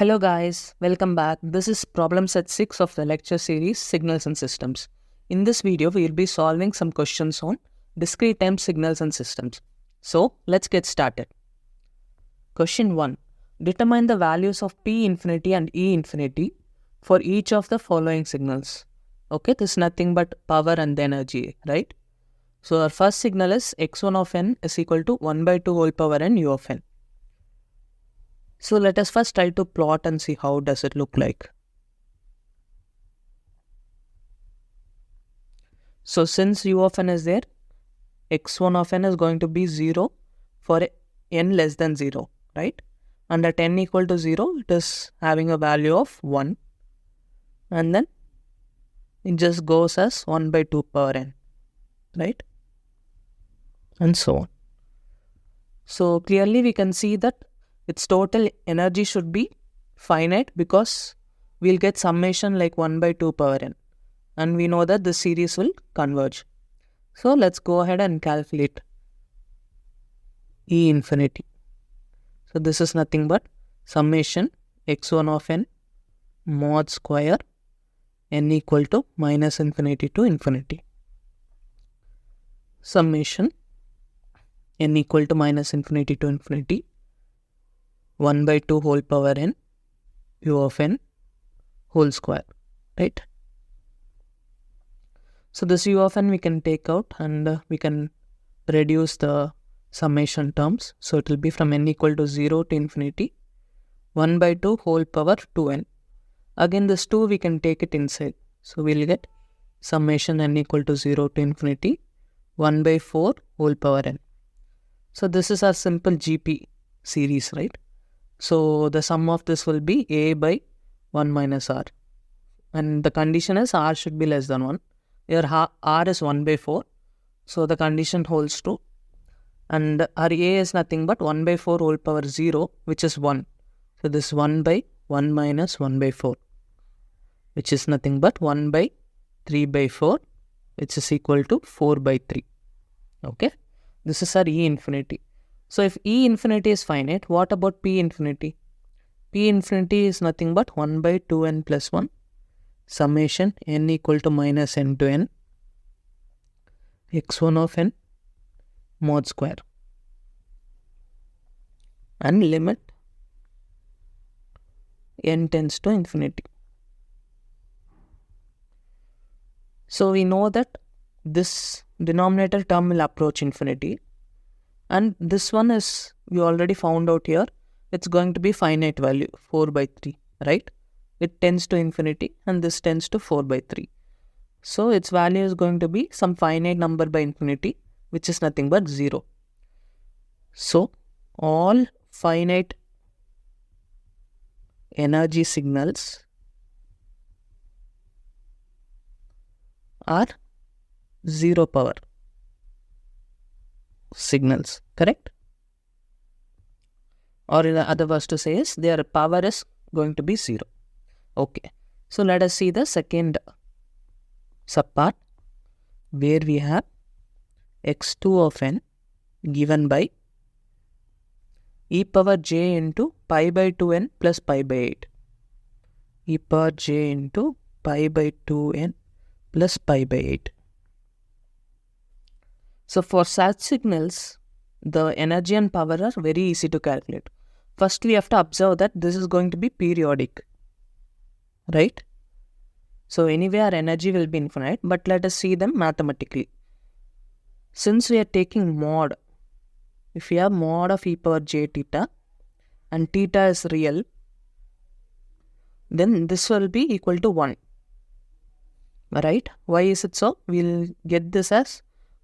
Hello guys, welcome back. This is problem set 6 of the lecture series Signals and Systems. In this video, we will be solving some questions on discrete time signals and systems. So, let's get started. Question 1. Determine the values of P infinity and E infinity for each of the following signals. Okay, this is nothing but power and the energy, right? So, our first signal is x1 of n is equal to 1 by 2 whole power n u of n. So let us first try to plot and see how does it look like. So since u of n is there, x1 of n is going to be 0 for n less than 0, right? And at n equal to 0, it is having a value of 1. And then it just goes as 1 by 2 power n, right? And so on. So clearly we can see that its total energy should be finite because we'll get summation like 1 by 2 power n. And we know that this series will converge. So let's go ahead and calculate E infinity. So this is nothing but summation x1 of n mod square n equal to minus infinity to infinity. Summation n equal to minus infinity to infinity 1 by 2 whole power n u of n whole square, right? So this u of n we can take out and we can reduce the summation terms. So it will be from n equal to 0 to infinity 1 by 2 whole power 2n. Again this 2 we can take it inside. So we'll get summation n equal to 0 to infinity 1 by 4 whole power n. So this is our simple GP series, right? So the sum of this will be A by 1 minus R. And the condition is R should be less than 1. Here R is 1 by 4. So the condition holds true. And our A is nothing but 1 by 4 whole power 0, which is 1. So this 1 by 1 minus 1 by 4, which is nothing but 1 by 3 by 4, which is equal to 4 by 3. Okay. This is our E infinity. So if E infinity is finite, what about P infinity? P infinity is nothing but 1 by 2n plus 1 summation n equal to minus n to n x1 of n mod square and limit n tends to infinity. So we know that this denominator term will approach infinity. And this one is, we already found out here, it's going to be finite value, 4 by 3, right? It tends to infinity and this tends to 4 by 3. So its value is going to be some finite number by infinity, which is nothing but 0. So all finite energy signals are 0 power signals, correct? Or in other words to say is their power is going to be 0. Okay, so let us see the second subpart where we have x2 of n given by e power j into pi by 2n plus pi by 8. E power j into pi by 2n plus pi by 8. So for such signals, the energy and power are very easy to calculate. First, we have to observe that this is going to be periodic, right? So anyway, our energy will be infinite, but let us see them mathematically. Since we are taking mod, if we have mod of e power j theta and theta is real, then this will be equal to 1, right? Why is it so? We'll get this as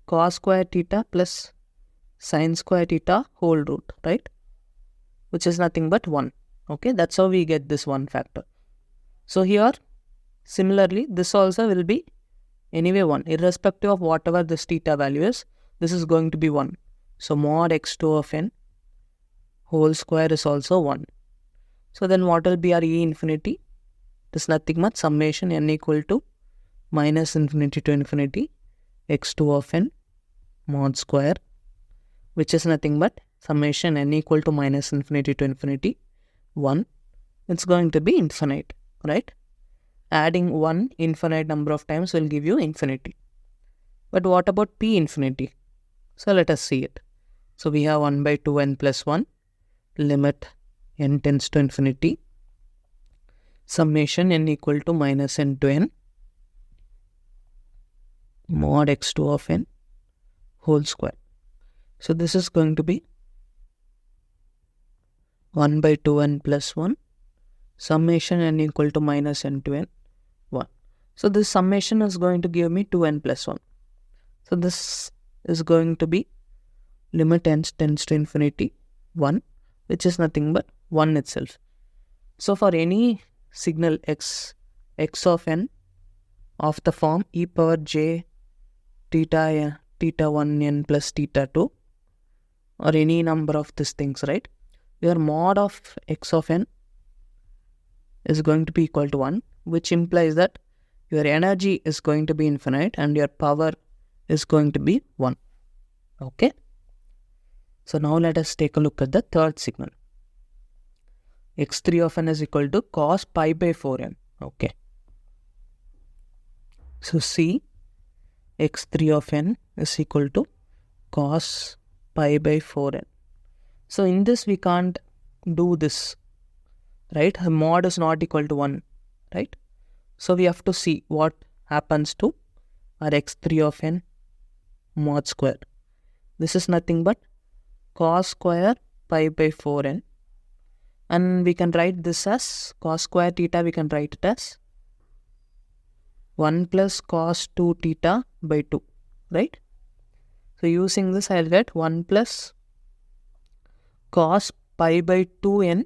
cos square theta plus sin square theta whole root, right? Which is nothing but 1. Okay, that's how we get this 1 factor. So here, similarly, this also will be anyway 1. Irrespective of whatever this theta value is, this is going to be 1. So mod x2 of n whole square is also 1. So then what will be our E infinity? It is nothing but summation n equal to minus infinity to infinity x2 of n mod square, which is nothing but summation n equal to minus infinity to infinity 1 it's going to be infinite, right? Adding one infinite number of times will give you infinity. But what about p infinity? So let us see it. So we have 1 by 2n plus 1, limit n tends to infinity, summation n equal to minus n to n, mod x2 of n whole square. So this is going to be 1 by 2n plus 1, summation n equal to minus n to n, 1. So this summation is going to give me 2n plus 1. So this is going to be limit n tends to infinity, 1, which is nothing but 1 itself. So for any signal x of n of the form e power j theta 1 n plus theta 2, or any number of these things, right? Your mod of x of n is going to be equal to 1, which implies that your energy is going to be infinite and your power is going to be 1. Okay? So now let us take a look at the third signal. x3 of n is equal to cos pi by 4n. Okay. So see, x3 of n is equal to cos pi by 4n. So in this we can't do this, right? The mod is not equal to 1, right? So we have to see what happens to our x3 of n mod square. This is nothing but cos square pi by 4n, and we can write this as cos square theta, we can write it as 1 plus cos 2 theta by 2, right? So using this I'll get 1 plus cos pi by 2n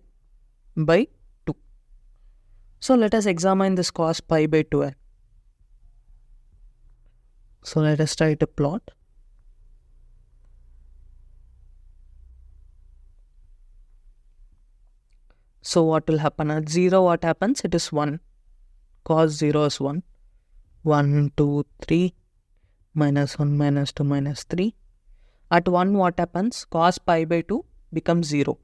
by 2. So let us examine this cos pi by 2n. So let us try to plot. So what will happen? At 0 what happens? It is 1. Cos 0 is 1. 1, 2, 3. Minus 1, minus 2, minus 3. At 1 what happens? Cos pi by 2 becomes 0.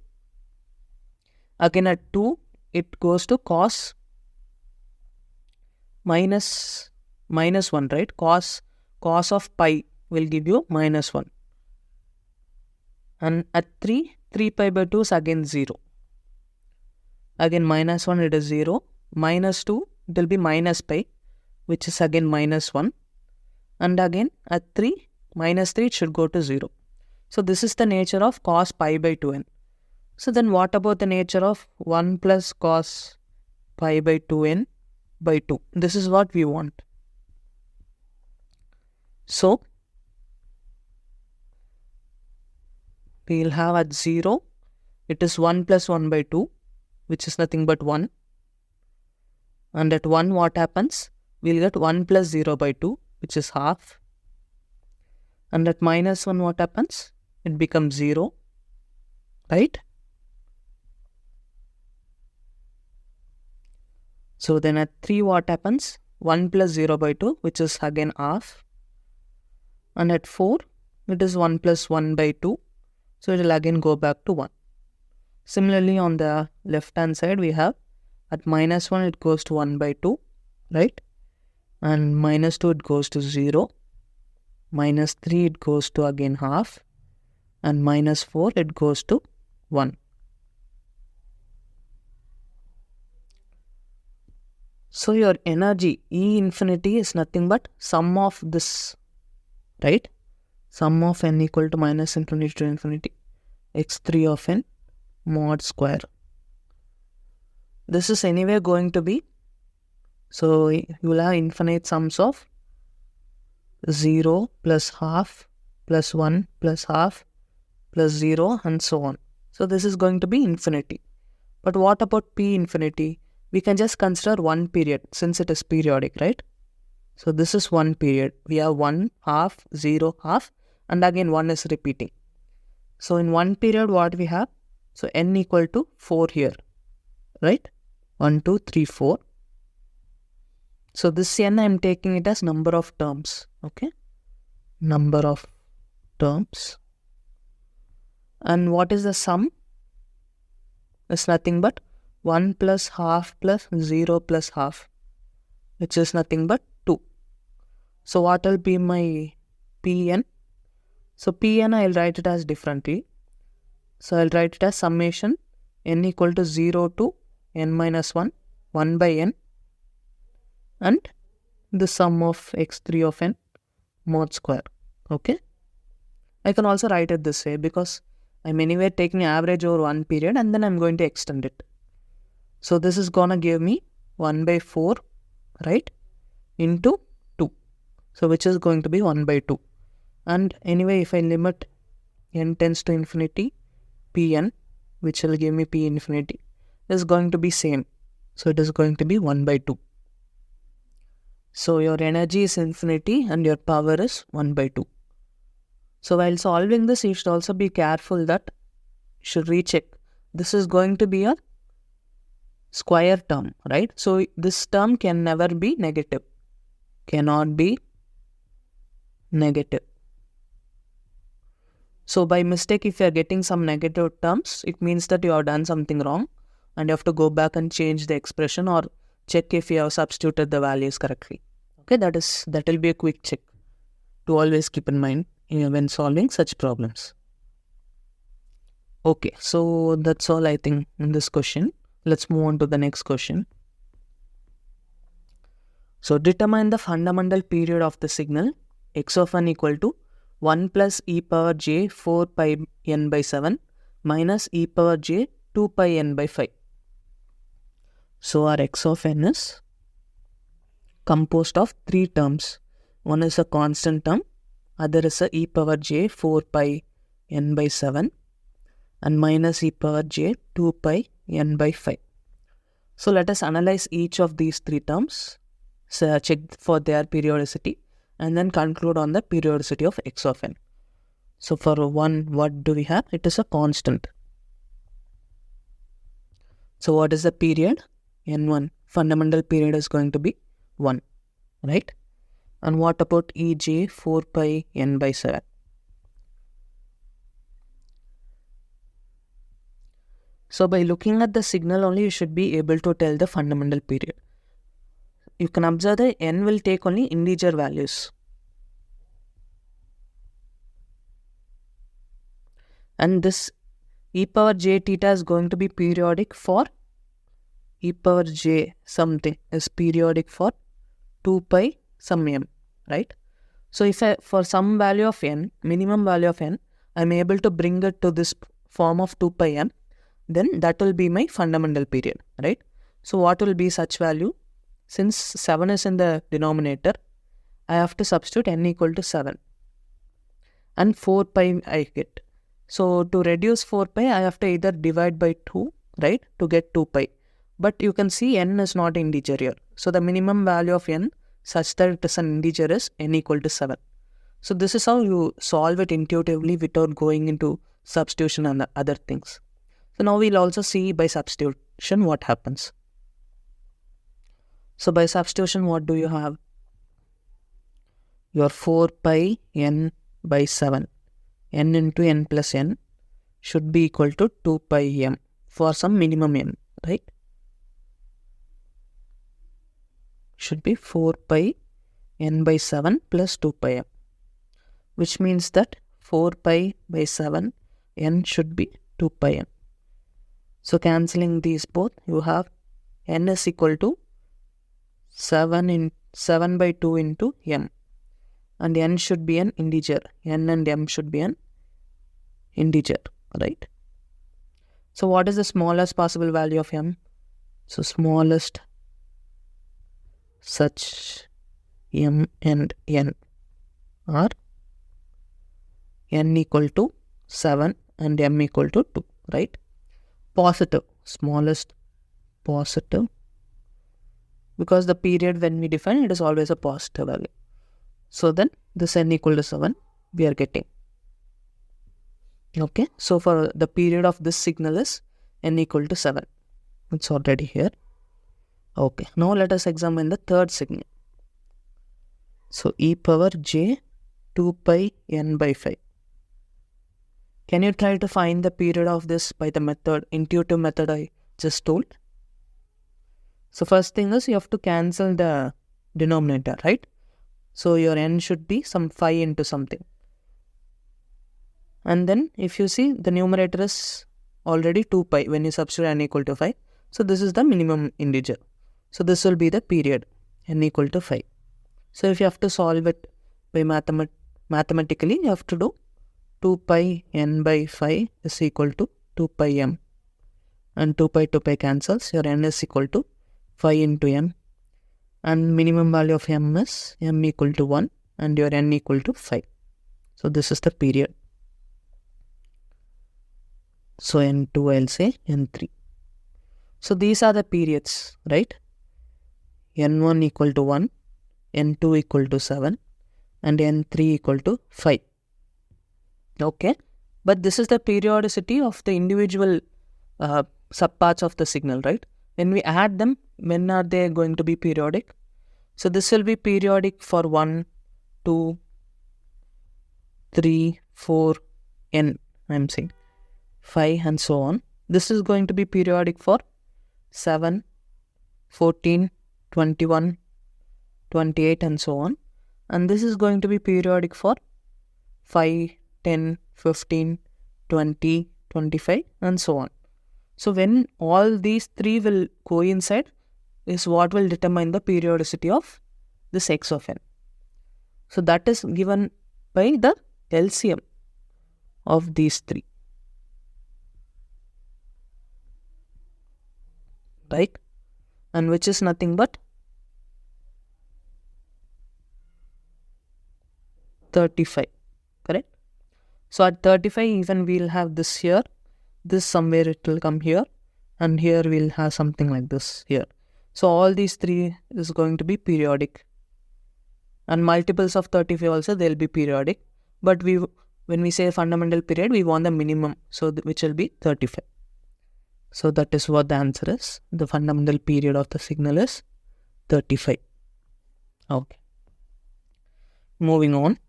Again at 2 it goes to cos minus 1, right? Cos of pi will give you minus 1. And at 3 pi by 2 is again 0. Again minus 1 it is 0. Minus 2 it will be minus pi, which is again minus 1. And again at 3, minus 3 it should go to 0. So this is the nature of cos pi by 2n. So then what about the nature of 1 plus cos pi by 2n by 2? This is what we want. So we will have at 0, it is 1 plus 1 by 2, which is nothing but 1. And at 1 what happens? We will get 1 plus 0 by 2, which is half. And at minus 1 what happens? It becomes 0, right? So then at 3 what happens? 1 plus 0 by 2, which is again half. And at 4 it is 1 plus 1 by 2, so it will again go back to 1. Similarly on the left hand side we have at minus 1 it goes to 1 by 2, right? And minus 2 it goes to 0. Minus 3 it goes to again half. And minus 4 it goes to 1. So your energy E infinity is nothing but sum of this, right? Sum of n equal to minus infinity to infinity, x3 of n mod square. This is anyway going to be, so you will have infinite sums of 0 plus half plus 1 plus half plus 0 and so on. So this is going to be infinity. But what about p infinity? We can just consider one period since it is periodic, right? So this is one period. We have 1, half, 0, half, and again 1 is repeating. So in one period what we have? So n equal to 4 here, right? 1, 2, 3, 4. So this n I am taking it as number of terms, okay? Number of terms. And what is the sum? It's nothing but 1 plus half plus 0 plus half, which is nothing but 2. So what will be my Pn? So Pn I'll write it as differently. So I'll write it as summation n equal to 0 to n minus 1, 1 by n, and the sum of x3 of n mod square. Okay. I can also write it this way because I'm anyway taking average over one period and then I'm going to extend it. So this is gonna give me 1 by 4, right, into 2. So which is going to be 1 by 2. And anyway, if I limit n tends to infinity, Pn, which will give me P infinity, is going to be same. So it is going to be 1 by 2. So your energy is infinity and your power is 1 by 2. So while solving this, you should also be careful that you should recheck. This is going to be a square term, right? So this term can never be negative. Cannot be negative. So by mistake, if you are getting some negative terms, it means that you have done something wrong and you have to go back and change the expression or check if you have substituted the values correctly. Okay, that will be a quick check to always keep in mind when solving such problems. Okay, so that's all I think in this question. Let's move on to the next question. So determine the fundamental period of the signal x of n equal to 1 plus e power j 4 pi n by 7 minus e power j 2 pi n by 5. So our x of n is composed of 3 terms. One is a constant term, other is a e power j 4 pi n by 7 and minus e power j 2 pi n by 5. So let us analyze each of these 3 terms, so check for their periodicity and then conclude on the periodicity of x of n. So for 1, what do we have? It is a constant. So what is the period? N1, fundamental period is going to be 1, right? And what about ej 4 pi n by 7? So by looking at the signal only, you should be able to tell the fundamental period. You can observe that n will take only integer values. And this e power j theta is going to be periodic for e power j something is periodic for 2 pi some m, right? So if for some value of n, minimum value of n, I am able to bring it to this form of 2 pi m, then that will be my fundamental period, right? So what will be such value? Since 7 is in the denominator, I have to substitute n equal to 7 and 4 pi I get. So to reduce 4 pi, I have to either divide by 2, right, to get 2 pi. But you can see n is not integer here. So the minimum value of n such that it is an integer is n equal to 7. So this is how you solve it intuitively without going into substitution and other things. So now we'll also see by substitution what happens. So by substitution, what do you have? Your 4 pi n by 7. N into n plus n should be equal to 2 pi m for some minimum m, right? Should be 4 pi n by 7 plus 2 pi m, which means that 4 pi by 7 n should be 2 pi m. So cancelling these both, you have n is equal to 7 by 2 into m, and n should be an integer. N and m should be an integer, right? So what is the smallest possible value of m? So smallest such m and n are n equal to 7 and m equal to 2, right? Positive, smallest positive, because the period when we define it is always a positive value. So then this n equal to 7 we are getting. Okay, so for the period of this signal is n equal to 7. It's already here. Okay, now let us examine the third signal. So e power j 2 pi n by 5. Can you try to find the period of this by the method, intuitive method I just told? So first thing is you have to cancel the denominator, right? So your n should be some 5 into something. And then if you see, the numerator is already 2 pi when you substitute n equal to 5. So this is the minimum integer. So this will be the period, n equal to 5. So if you have to solve it by mathematically, you have to do 2 pi n by 5 is equal to 2 pi m. And 2 pi cancels, your n is equal to 5 into m. And minimum value of m is m equal to 1 and your n equal to 5. So this is the period. So n2 I'll say n3. So these are the periods, right? n1 equal to 1, n2 equal to 7 and n3 equal to 5. Okay, but this is the periodicity of the individual subparts of the signal, right? When we add them, when are they going to be periodic? So this will be periodic for 1, 2, 3, 4, n, I'm saying 5 and so on. This is going to be periodic for 7, 14, 21, 28 and so on. And this is going to be periodic for 5, 10, 15, 20, 25 and so on. So when all these three will coincide is what will determine the periodicity of this x of n. So that is given by the LCM of these three. Right? And which is nothing but 35. Correct? So at 35 even we'll have this here. This somewhere it will come here. And here we'll have something like this here. So all these three is going to be periodic. And multiples of 35 also they'll be periodic. But when we say fundamental period, we want the minimum. So which will be 35. So that is what the answer is. The fundamental period of the signal is 35. Okay. Moving on.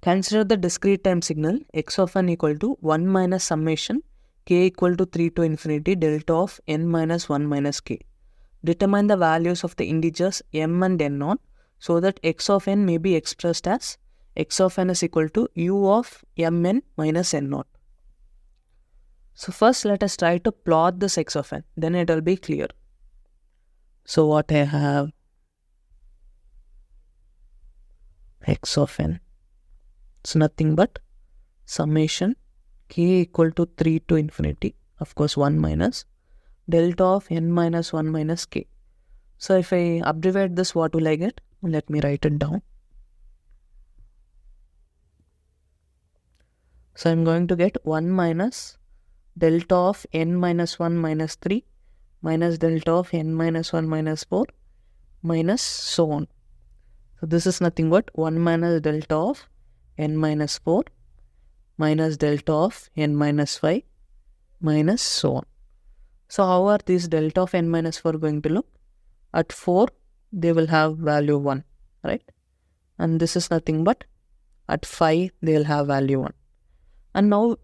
Consider the discrete time signal x of n equal to 1 minus summation k equal to 3 to infinity delta of n minus 1 minus k. Determine the values of the integers m and n naught so that x of n may be expressed as x of n is equal to u of mn minus n naught. So first let us try to plot this x of n, then it will be clear. So what I have, x of n, it's nothing but summation k equal to 3 to infinity, of course 1 minus, delta of n minus 1 minus k. So if I abbreviate this, what will I get? Let me write it down. So I'm going to get 1 minus delta of n minus 1 minus 3 minus delta of n minus 1 minus 4 minus so on. So this is nothing but 1 minus delta of n minus 4 minus delta of n minus 5 minus so on. So how are these delta of n minus 4 going to look? At 4, they will have value 1, right? And this is nothing but at 5, they will have value 1. And now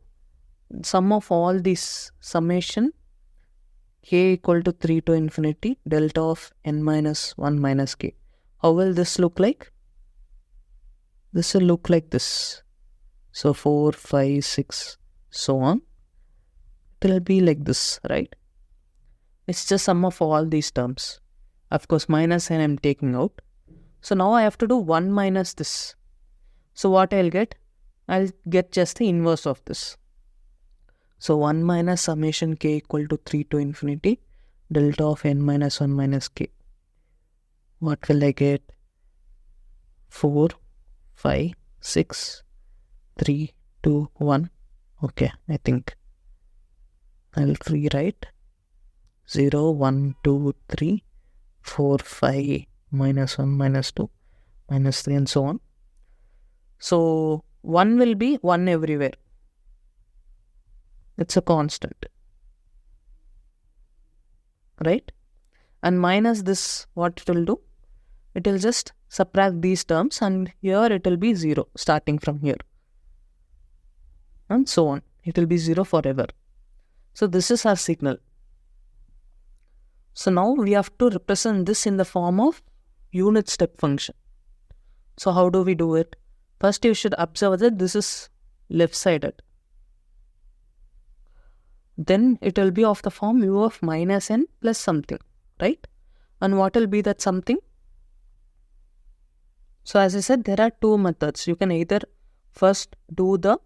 sum of all these summation k equal to 3 to infinity delta of n minus 1 minus k. How will this look like? This will look like this. So 4, 5, 6, so on. It will be like this, right? It's just sum of all these terms. Of course, minus n I'm taking out. So now I have to do 1 minus this. So what I'll get? I'll get just the inverse of this. So 1 minus summation k equal to 3 to infinity delta of n minus 1 minus k. What will I get? 4, 5, 6, 3, 2, 1. Okay, I think I'll rewrite 0, 1, 2, 3, 4, 5, minus 1, minus 2, minus 3 and so on. So 1 will be 1 everywhere. It's a constant. Right? And minus this, what it will do? It will just subtract these terms and here it will be 0 starting from here. And so on. It will be 0 forever. So this is our signal. So now we have to represent this in the form of unit step function. So how do we do it? First you should observe that this is left-sided. Then it will be of the form u of minus n plus something, right? And what will be that something? So as I said, there are two methods. You can either first do the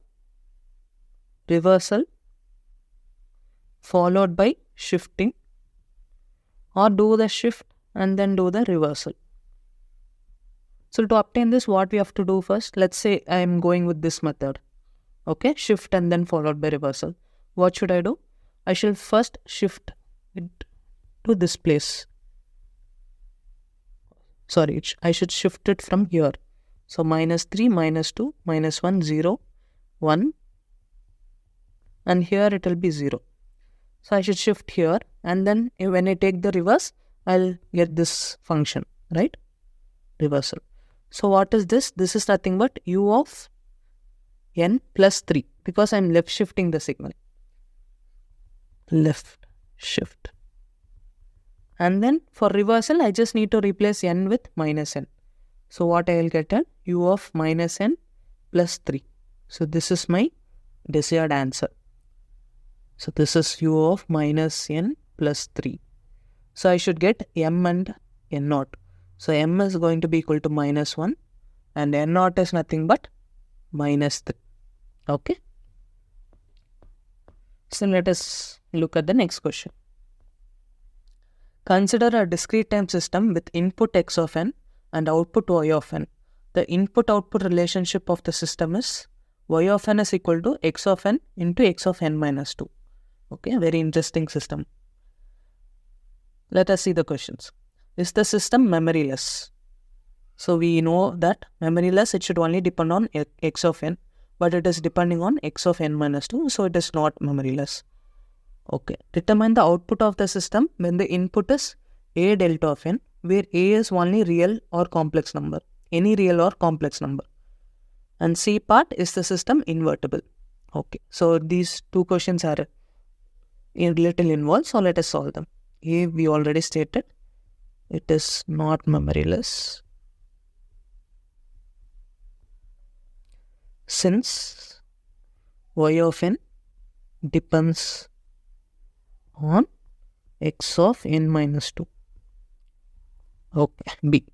reversal followed by shifting, or do the shift and then do the reversal. So to obtain this, what we have to do first? Let's say I am going with this method. Okay, shift and then followed by reversal. What should I do? I shall first shift it to this place. Sorry, I should shift it from here. So minus 3, minus 2, minus 1, 0, 1. And here it will be 0. So I should shift here, and then when I take the reverse, I'll get this function, right? Reversal. So what is this? This is nothing but u of n plus 3, because I'm left shifting the signal. Left shift. And then for reversal, I just need to replace n with minus n. So what I will get at u of minus n plus 3. So this is my desired answer. So this is u of minus n plus 3. So I should get m and n naught. So m is going to be equal to minus 1 and n naught is nothing but minus 3. Okay. So let us look at the next question. Consider a discrete time system with input x of n and output y of n. The input-output relationship of the system is y of n is equal to x of n into x of n minus 2. Okay, very interesting system. Let us see the questions. Is the system memoryless? So we know that memoryless, it should only depend on x of n, but it is depending on x of n minus 2, so it is not memoryless. Okay, determine the output of the system when the input is a delta of n, where a is only real or complex number, any real or complex number. And C part, is the system invertible? Okay, so these two questions are a little involved, so let us solve them. A, we already stated, it is not memoryless, since y of n depends on x of n minus 2. Okay, B,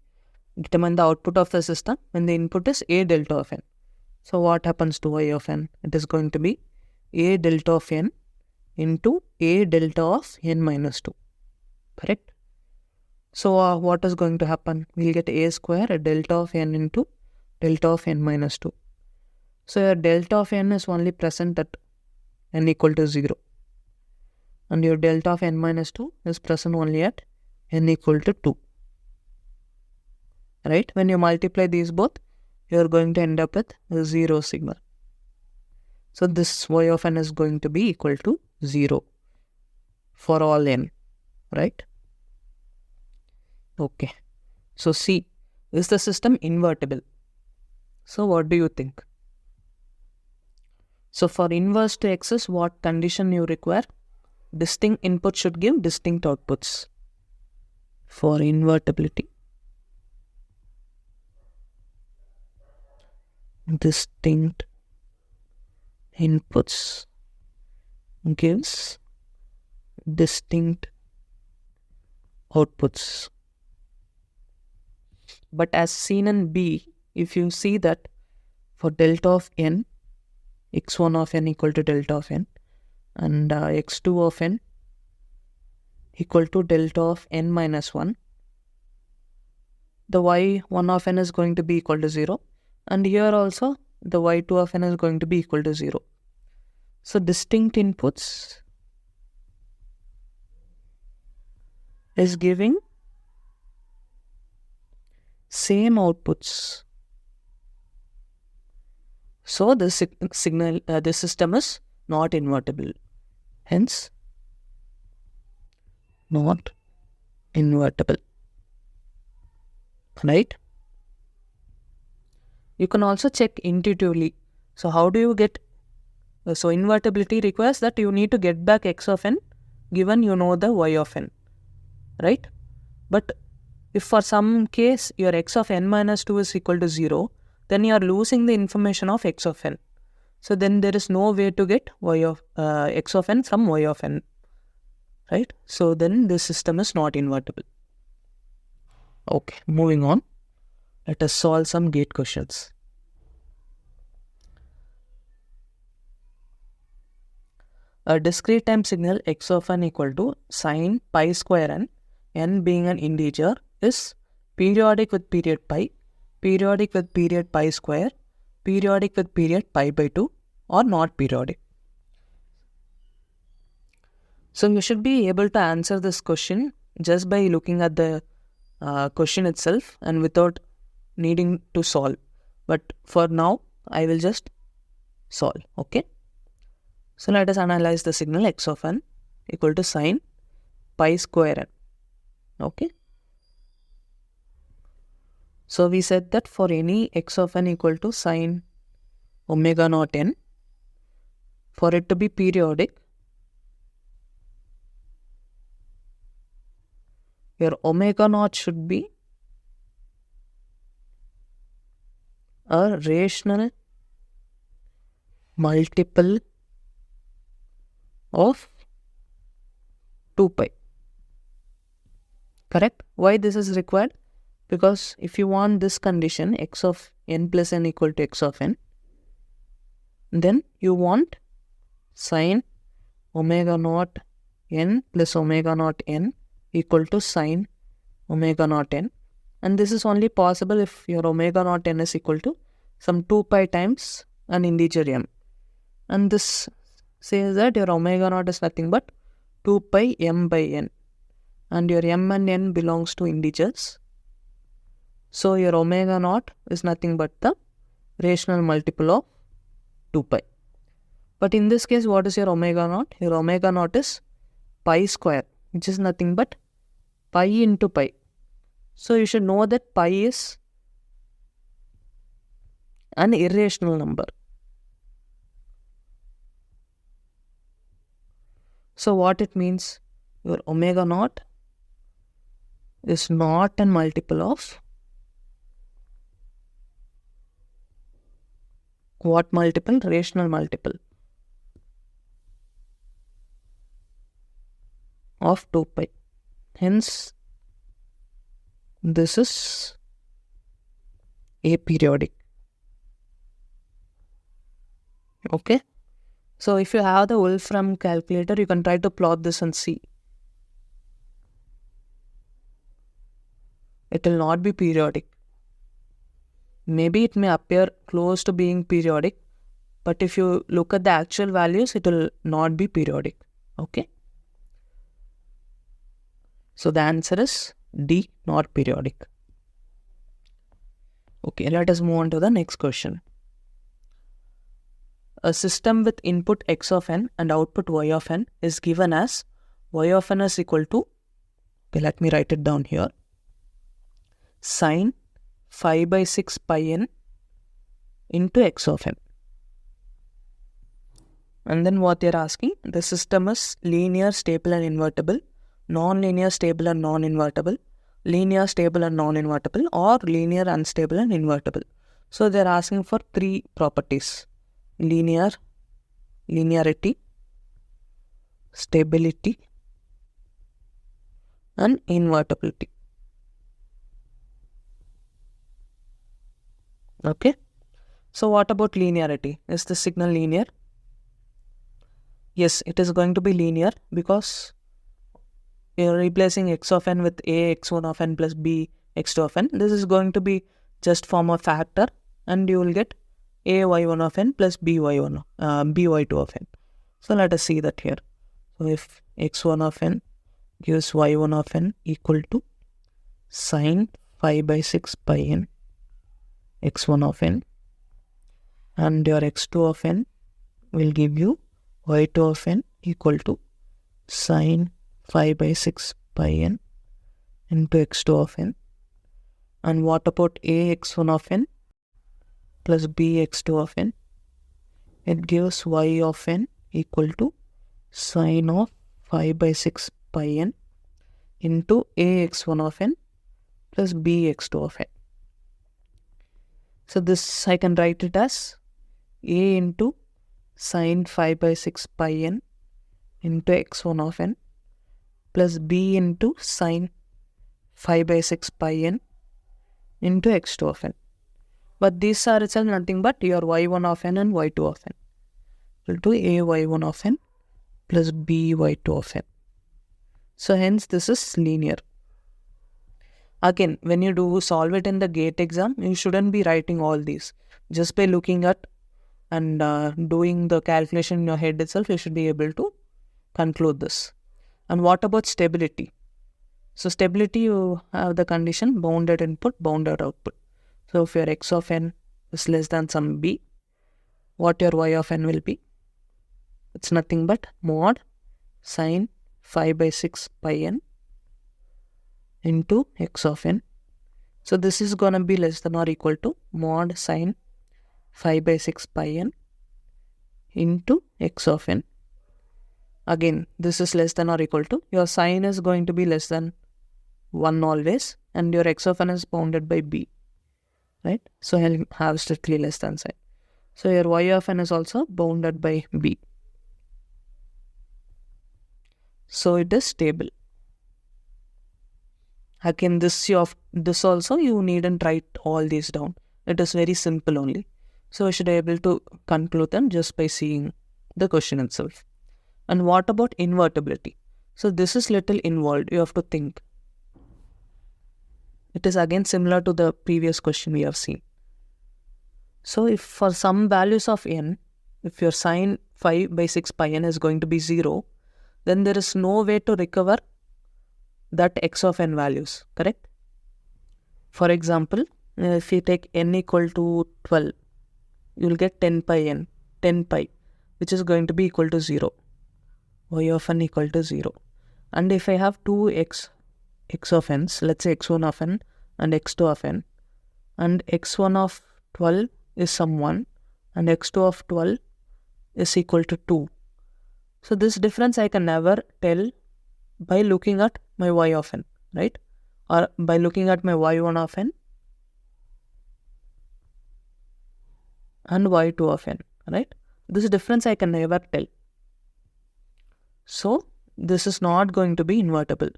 determine the output of the system when the input is a delta of n. So what happens to y of n? It is going to be a delta of n into a delta of n minus 2, correct? So what is going to happen? We will get a square, a delta of n into delta of n minus 2. So your delta of n is only present at n equal to 0. And your delta of n minus 2 is present only at n equal to 2. Right? When you multiply these both, you are going to end up with a 0 signal. So this y of n is going to be equal to 0 for all n, right? Okay. So C, is the system invertible? So what do you think? So for inverse to exist, what condition you require? Distinct input should give distinct outputs. For invertibility, distinct inputs gives distinct outputs. But as seen in B, if you see that for delta of n, x1 of n equal to delta of n, and x2 of n equal to delta of n minus 1, the y1 of n is going to be equal to 0, and here also the y2 of n is going to be equal to 0. So distinct inputs is giving same outputs. So the the system is not invertible. Hence, not invertible. Right? You can also check intuitively. So how do you get? So invertibility requires that you need to get back x of n given you know the y of n. right? But if for some case your x of n minus 2 is equal to 0, then you are losing the information of x of n. So then there is no way to get y of x of n from y of n, right? So then this system is not invertible. Okay, moving on. Let us solve some gate questions. A discrete time signal x of n equal to sine pi square n being an integer, is periodic with period pi, periodic with period pi square, periodic with period pi by 2, or not periodic. So you should be able to answer this question just by looking at the question itself and without needing to solve. But for now, I will just solve, okay? So let us analyze the signal x of n equal to sine pi square n, okay? So we said that for any x of n equal to sine omega naught n, for it to be periodic, your omega naught should be a rational multiple of 2 pi. Correct? Why this is required? Because if you want this condition x of n plus n equal to x of n, then you want sine omega naught n plus omega naught n equal to sine omega naught n. And this is only possible if your omega naught n is equal to some 2 pi times an integer m. And this says that your omega naught is nothing but 2 pi m by n. And your m and n belongs to integers. So your omega naught is nothing but the rational multiple of 2 pi. But in this case, what is your omega naught? Your omega naught is pi square, which is nothing but pi into pi. So you should know that pi is an irrational number. So what it means? Your omega naught is not a multiple of what multiple? Rational multiple of 2 pi. Hence, this is aperiodic. Okay. So if you have the Wolfram calculator, you can try to plot this and see. It will not be periodic. Maybe it may appear close to being periodic, but if you look at the actual values, it will not be periodic. Okay. So the answer is D, not periodic. Okay, let us move on to the next question. A system with input x of n and output y of n is given as y of n is equal to, okay, let me write it down here, sine 5 by 6 pi n into x of n. And then what they are asking, the system is linear, stable and invertible, non-linear, stable and non-invertible, linear, stable and non-invertible, or linear, unstable and invertible. So they are asking for 3 properties: linear, linearity, stability and invertibility. Okay. So what about linearity? Is the signal linear? Yes, it is going to be linear because you're replacing x of n with a x1 of n plus b x2 of n. This is going to be just form a factor and you will get a y1 of n plus b y2 of n. So let us see that here. So if x1 of n gives y1 of n equal to sine 5 by 6 pi n x1 of n, and your x2 of n will give you y2 of n equal to sine 5 by 6 pi n into x2 of n. And what about a x1 of n plus b x2 of n? It gives y of n equal to sine of 5 by 6 pi n into ax1 of n plus bx2 of n. So this I can write it as a into sine 5 by 6 pi n into x1 of n plus b into sine 5 by 6 pi n into x2 of n. But these are itself nothing but your y1 of n and y2 of n equal to a y1 of n plus b y2 of n. So hence this is linear. Again, when you do solve it in the GATE exam, you shouldn't be writing all these. Just by looking at and doing the calculation in your head itself, you should be able to conclude this. And what about stability? So stability, you have the condition bounded input, bounded output. So if your x of n is less than some b, what your y of n will be? It's nothing but mod sine 5 by 6 pi n into x of n. So this is going to be less than or equal to mod sine 5 by 6 pi n into x of n. Again, this is less than or equal to, your sine is going to be less than 1 always, and your x of n is bounded by b, right? So I'll have strictly less than sign. So your y of n is also bounded by b. So it is stable. Again, this also you needn't write all these down. It is very simple only. So we should be able to conclude them just by seeing the question itself. And what about invertibility? So this is little involved. You have to think. It is again similar to the previous question we have seen. So if for some values of n, if your sine 5 by 6 pi n is going to be 0, then there is no way to recover that x of n values, correct? For example, if you take n equal to 12, you will get 10 pi, which is going to be equal to 0. Y of n equal to 0. And if I have two x of n's, let's say x1 of n and x2 of n, and x1 of 12 is some 1 and x2 of 12 is equal to 2. So this difference I can never tell by looking at my y of n, right? Or by looking at my y1 of n and y2 of n, right? This difference I can never tell. So this is not going to be invertible.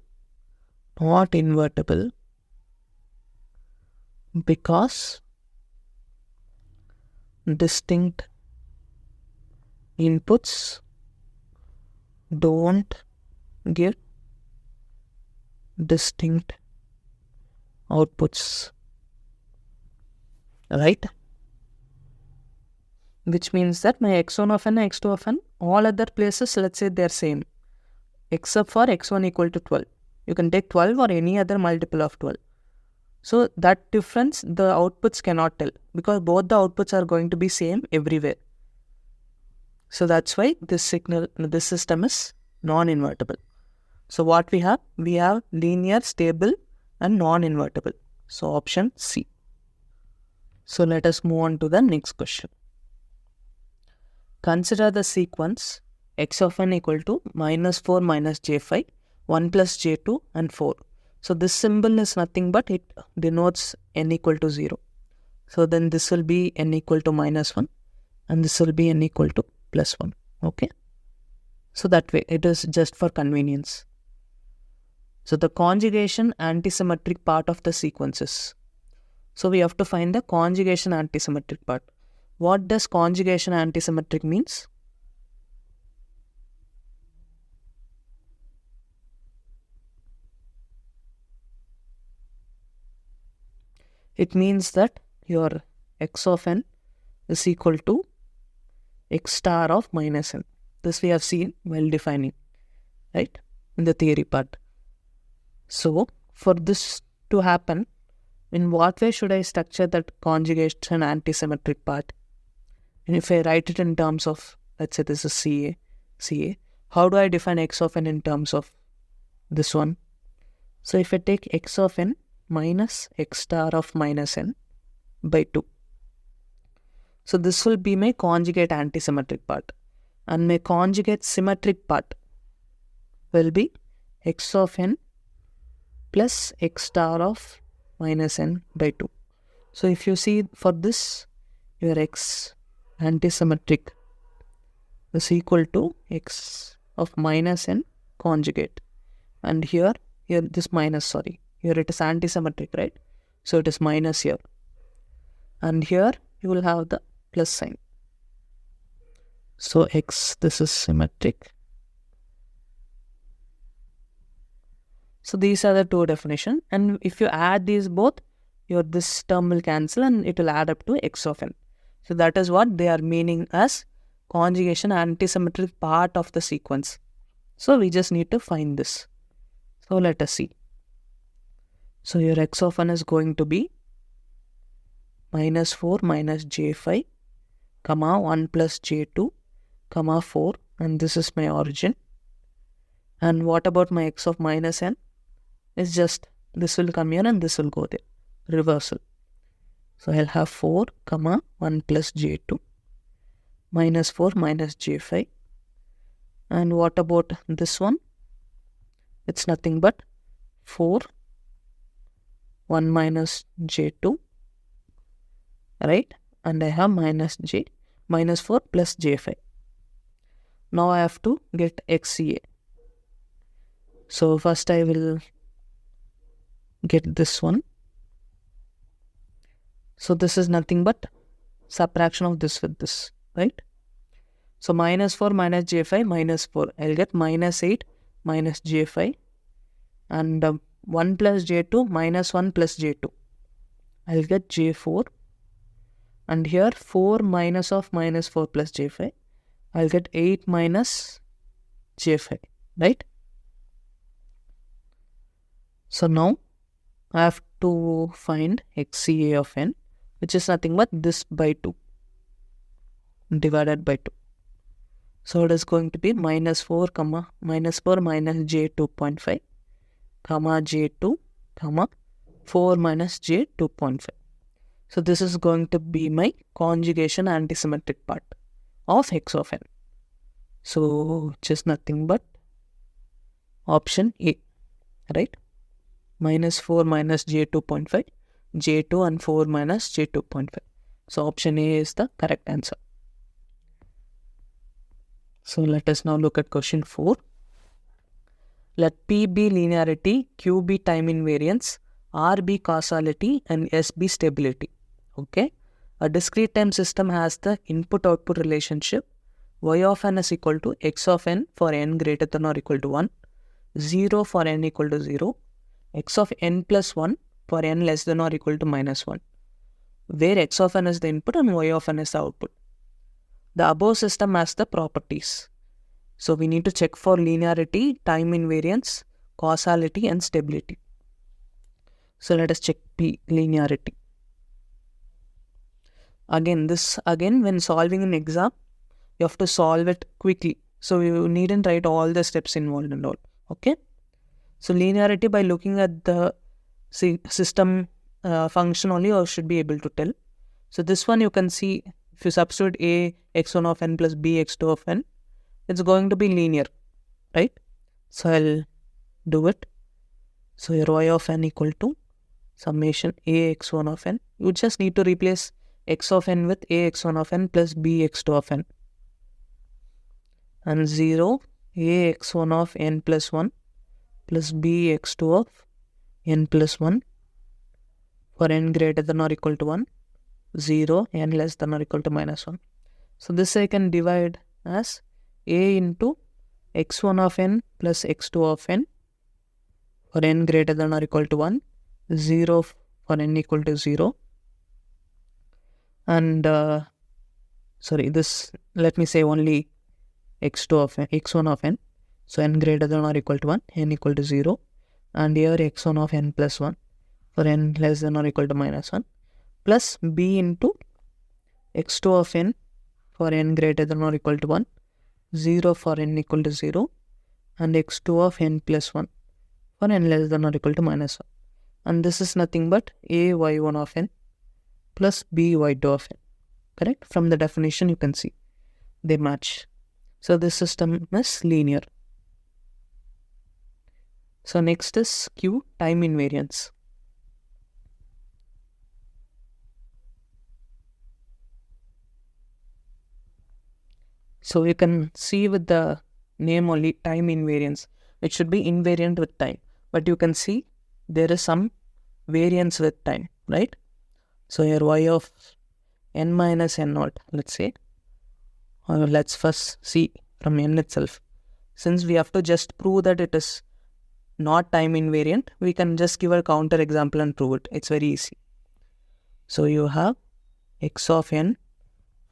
Not invertible because distinct inputs don't give distinct outputs, right? Which means that my x1 of n and x2 of n, all other places, let's say they're same, except for x1 equal to 12. You can take 12 or any other multiple of 12. So that difference, the outputs cannot tell because both the outputs are going to be same everywhere. So that's why this system is non-invertible. So what we have? We have linear, stable and non-invertible. So option C. So let us move on to the next question. Consider the sequence x of n equal to -4 minus j5, 1 plus j2 and 4. So this symbol is nothing but it denotes n equal to 0. So then this will be n equal to -1 and this will be n equal to +1. Okay. So that way it is just for convenience. So the conjugation antisymmetric part of the sequences. So we have to find the conjugation antisymmetric part. What does conjugation antisymmetric means? It means that your x of n is equal to x star of minus n. This we have seen while defining, right, in the theory part. So for this to happen, in what way should I structure that conjugation antisymmetric part? And if I write it in terms of, let's say this is CA, how do I define x of n in terms of this one? So if I take x of n minus x star of minus n by 2. So this will be my conjugate antisymmetric part. And my conjugate symmetric part will be x of n plus x star of minus n by 2. So if you see for this, your x antisymmetric is equal to x of minus n conjugate. And here this minus, sorry, here it is antisymmetric, right? So it is minus here. And here you will have the plus sign. So x, this is symmetric. So these are the two definitions. And if you add these both, this term will cancel and it will add up to x of n. So that is what they are meaning as conjugation antisymmetric part of the sequence. So we just need to find this. So let us see. So your x of n is going to be minus 4 minus j5, comma 1 plus j2, comma 4, and this is my origin. And what about my x of minus n? It's just this will come here and this will go there. Reversal. So I'll have 4, comma 1 plus j2, minus 4 minus j5. And what about this one? It's nothing but 4, 1 minus j2, right? And I have minus 4 plus j5. Now I have to get xCA. So first I will get this one. So this is nothing but subtraction of this with this, right? So minus 4 minus j5 minus 4. I'll get minus 8 minus j5. And 1 plus j2 minus 1 plus j2. I'll get j4. And here 4 minus of minus 4 plus j5. I'll get 8 minus j5, right? So now I have to find xCA of n, which is nothing but this by 2 divided by 2. So it is going to be minus 4 minus j2.5, comma j2, comma 4 minus j2.5. So this is going to be my conjugation antisymmetric part of x of n. So just nothing but option A, right? Minus 4 minus j2.5, j2 and 4 minus j2.5. So option A is the correct answer. So let us now look at question 4. Let P be linearity, Q be time invariance, R be causality, and S be stability. Okay. A discrete time system has the input-output relationship y of n is equal to x of n for n greater than or equal to 1, 0 for n equal to 0, x of n plus 1 for n less than or equal to minus 1, where x of n is the input and y of n is the output. The above system has the properties. So we need to check for linearity, time invariance, causality, and stability. So let us check P, linearity. Again, when solving an exam, you have to solve it quickly. So you needn't write all the steps involved and all. Okay. So linearity, by looking at the system function only, you should be able to tell. So this one you can see, if you substitute A x1 of n plus B x2 of n, it's going to be linear, right? So I'll do it. So your y of n equal to summation A x1 of n. You just need to replace x of n with A x1 of n plus B x2 of n. And 0 A x1 of n plus 1 plus B x2 of n plus 1 for n greater than or equal to 1, 0 n less than or equal to minus 1. So this I can divide as A into x1 of n plus x2 of n for n greater than or equal to 1, 0 for n equal to 0. And this, let me say only x2 of n, x1 of n. So n greater than or equal to 1, n equal to 0. And here x1 of n plus 1 for n less than or equal to minus 1. Plus b into x2 of n for n greater than or equal to 1, 0 for n equal to 0. And x2 of n plus 1 for n less than or equal to minus 1. And this is nothing but a y1 of n plus b y2 of n. Correct? From the definition you can see they match. So this system is linear. So next is Q, time invariance. So you can see with the name only, time invariance. It should be invariant with time. But you can see there is some variance with time, right? So your y of n minus n naught, let's say. Let's first see from n itself. Since we have to just prove that it is not time invariant, we can just give a counter example and prove it. It's very easy. So you have x of n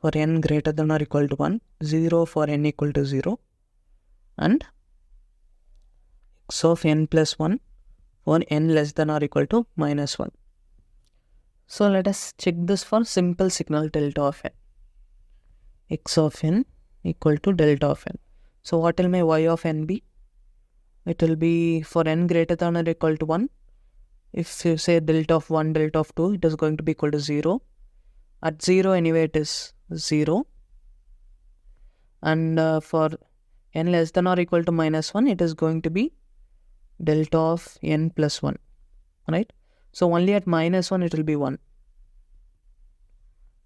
for n greater than or equal to 1, 0 for n equal to 0, and x of n plus 1 for n less than or equal to minus 1. So let us check this for simple signal delta of n. X of n equal to delta of n. So what will my y of n be? It will be for n greater than or equal to 1. If you say delta of 1, delta of 2, it is going to be equal to 0. At 0 anyway it is 0. And for n less than or equal to minus 1, it is going to be delta of n plus 1. Right? So only at minus 1 it will be 1.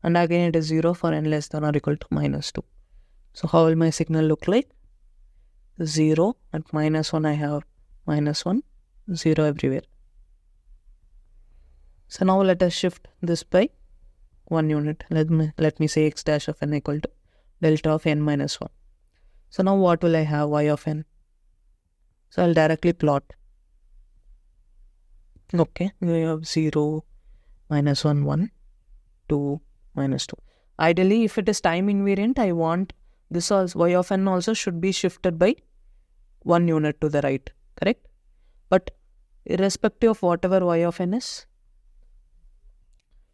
And again it is 0 for n less than or equal to minus 2. So how will my signal look like? 0 at minus 1 I have minus 1, 0 everywhere. So now let us shift this by 1 unit. Let me say x dash of n equal to delta of n minus 1. So now what will I have? Y of n. So I'll directly plot. Okay, we have 0, minus 1, 1, 2, minus 2. Ideally, if it is time invariant, I want this also, y of n also should be shifted by 1 unit to the right, correct? But irrespective of whatever y of n is,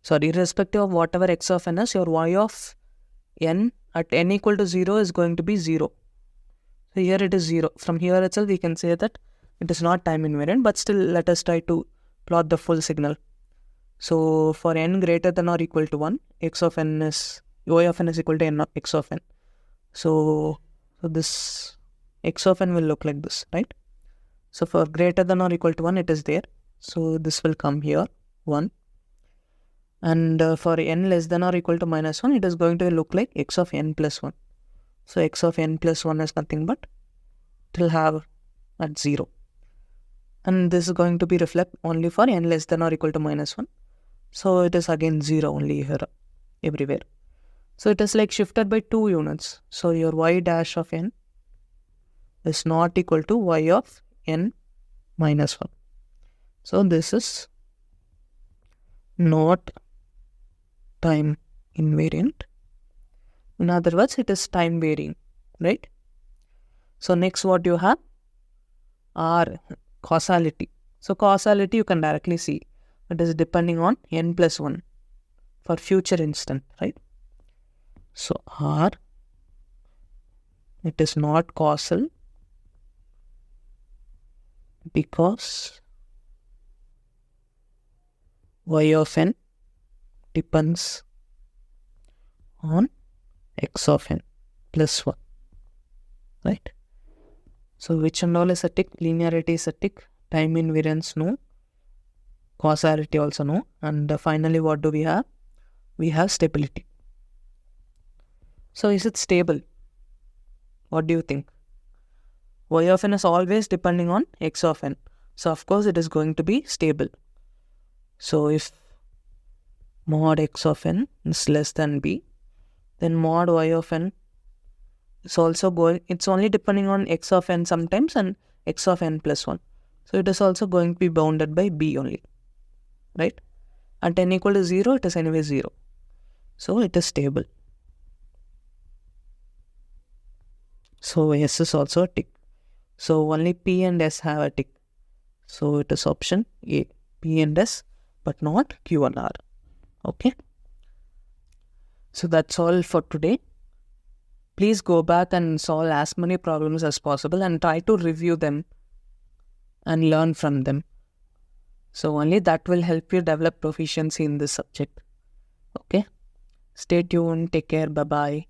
irrespective of whatever x of n is, your y of n at n equal to 0 is going to be 0. So here it is 0. From here itself we can say that it is not time invariant, but still let us try to plot the full signal. So for n greater than or equal to 1, y of n is equal to n of x of n. So this x of n will look like this, right? So for greater than or equal to 1, it is there. So this will come here, 1. And for n less than or equal to minus 1, it is going to look like x of n plus 1. So x of n plus 1 is nothing but it will have at 0. And this is going to be reflect only for n less than or equal to minus 1. So it is again 0 only here, everywhere. So it is like shifted by 2 units. So your y dash of n is not equal to y of n minus 1. So this is not time invariant. In other words, it is time varying, right? So next what you have are causality. So causality you can directly see. It is depending on n plus 1 for future instant, right? So R, it is not causal because y of n depends on x of n plus 1, right? So which and all is a tick? Linearity is a tick, time invariance no, causality also no, and finally what do we have? We have stability. So is it stable? What do you think? Y of n is always depending on x of n. So of course it is going to be stable. So if mod x of n is less than b, then mod y of n is also going, it's only depending on x of n sometimes and x of n plus 1. So it is also going to be bounded by b only, right? At n equal to 0, it is anyway 0. So it is stable. So S is also a tick. So only P and S have a tick. So it is option A, P and S, but not Q and R. Okay. So that's all for today. Please go back and solve as many problems as possible and try to review them and learn from them. So only that will help you develop proficiency in this subject. Okay. Stay tuned. Take care. Bye-bye.